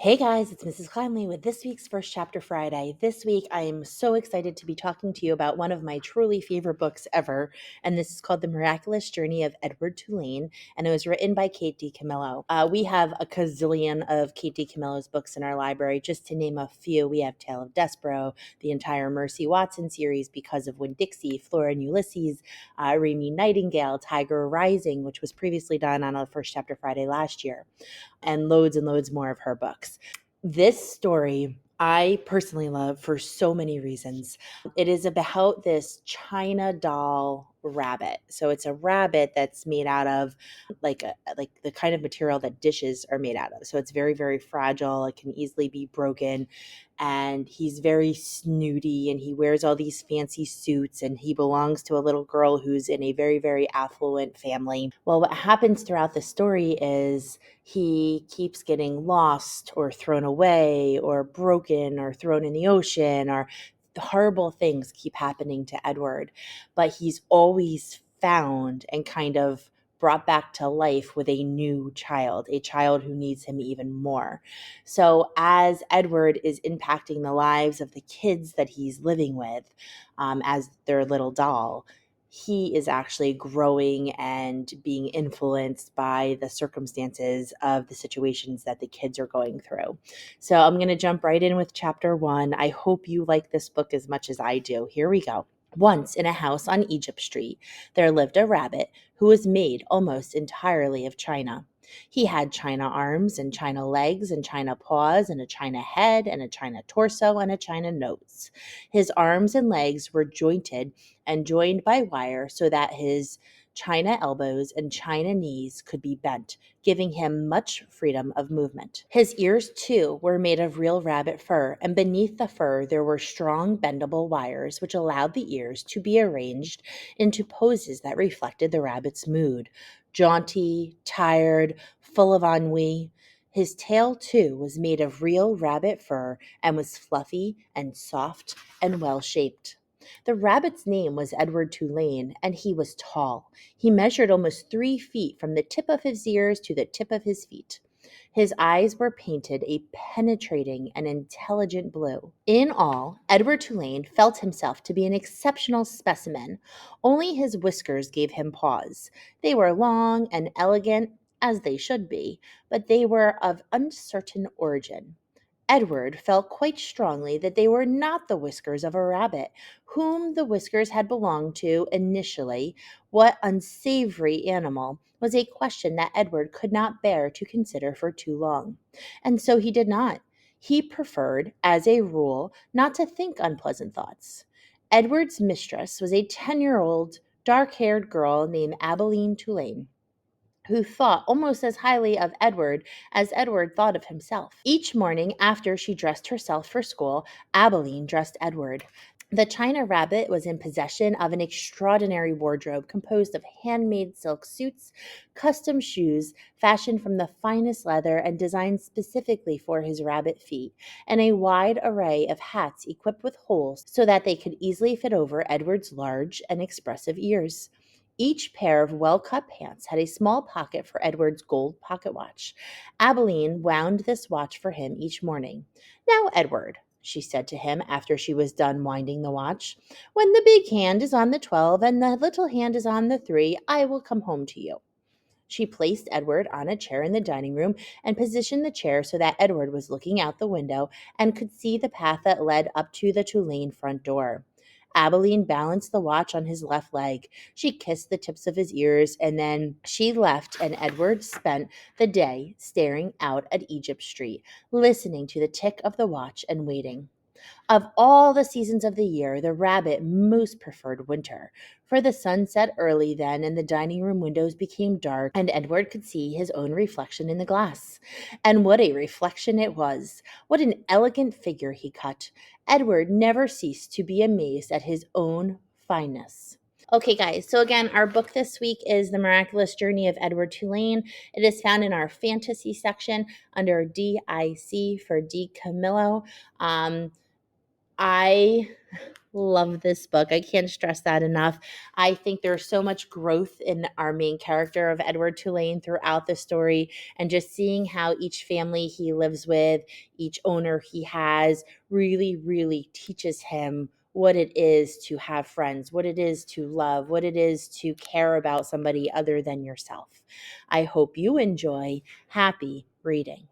Hey guys, it's Mrs. Climley with this week's First Chapter Friday. This week I am so excited to be talking to you about one of my truly favorite books ever, and this is called The Miraculous Journey of Edward Tulane, and it was written by Kate DiCamillo. We have a gazillion of Kate DiCamillo's books in our library. Just to name a few, we have Tale of Despero, the entire Mercy Watson series, Because of Winn-Dixie, Flora and Ulysses, Remy Nightingale, Tiger Rising, which was previously done on a First Chapter Friday last year, and loads more of her books. This story I personally love for so many reasons. It is about this China doll rabbit. So it's a rabbit that's made out of like the kind of material that dishes are made out of. So it's very fragile. It can easily be broken, and he's very snooty, and he wears all these fancy suits, and he belongs to a little girl who's in a very affluent family. Well, what happens throughout the story is he keeps getting lost or thrown away or broken or thrown in the ocean, or horrible things keep happening to Edward, but he's always found and kind of brought back to life with a new child, a child who needs him even more. So as Edward is impacting the lives of the kids that he's living with, as their little doll, he is actually growing and being influenced by the circumstances of the situations that the kids are going through. So I'm going to jump right in with chapter 1. I hope you like this book as much as I do. Here we go. Once in a house on Egypt Street, there lived a rabbit who was made almost entirely of china. He had china arms and china legs and china paws and a china head and a china torso and a china nose. His arms and legs were jointed and joined by wire so that his china elbows and china knees could be bent, giving him much freedom of movement. His ears, too, were made of real rabbit fur, and beneath the fur there were strong bendable wires which allowed the ears to be arranged into poses that reflected the rabbit's mood: jaunty, tired, full of ennui. His tail, too, was made of real rabbit fur and was fluffy and soft and well-shaped. The rabbit's name was Edward Tulane, and he was tall. He measured almost 3 feet from the tip of his ears to the tip of his feet. His eyes were painted a penetrating and intelligent blue. In all, Edward Tulane felt himself to be an exceptional specimen. Only his whiskers gave him pause. They were long and elegant, as they should be, but they were of uncertain origin. Edward felt quite strongly that they were not the whiskers of a rabbit, whom the whiskers had belonged to initially. What unsavory animal was a question that Edward could not bear to consider for too long. And so he did not. He preferred, as a rule, not to think unpleasant thoughts. Edward's mistress was a 10-year-old, dark-haired girl named Abilene Tulane, who thought almost as highly of Edward as Edward thought of himself. Each morning after she dressed herself for school, Abilene dressed Edward. The china rabbit was in possession of an extraordinary wardrobe composed of handmade silk suits, custom shoes fashioned from the finest leather and designed specifically for his rabbit feet, and a wide array of hats equipped with holes so that they could easily fit over Edward's large and expressive ears. Each pair of well-cut pants had a small pocket for Edward's gold pocket watch. Abilene wound this watch for him each morning. "Now, Edward," she said to him after she was done winding the watch, "when the big hand is on the 12 and the little hand is on the 3, I will come home to you." She placed Edward on a chair in the dining room and positioned the chair so that Edward was looking out the window and could see the path that led up to the Tulane front door. Abilene balanced the watch on his left leg. She kissed the tips of his ears, and then she left, and Edward spent the day staring out at Egypt Street, listening to the tick of the watch and waiting. Of all the seasons of the year, the rabbit most preferred winter, for the sun set early then and the dining room windows became dark, and Edward could see his own reflection in the glass. And what a reflection it was! What an elegant figure he cut! Edward never ceased to be amazed at his own fineness. Okay, guys, so again, our book this week is The Miraculous Journey of Edward Tulane. It is found in our fantasy section under DIC for DiCamillo. I love this book. I can't stress that enough. I think there's so much growth in our main character of Edward Tulane throughout the story, and just seeing how each family he lives with, each owner he has, really, really teaches him what it is to have friends, what it is to love, what it is to care about somebody other than yourself. I hope you enjoy. Happy reading.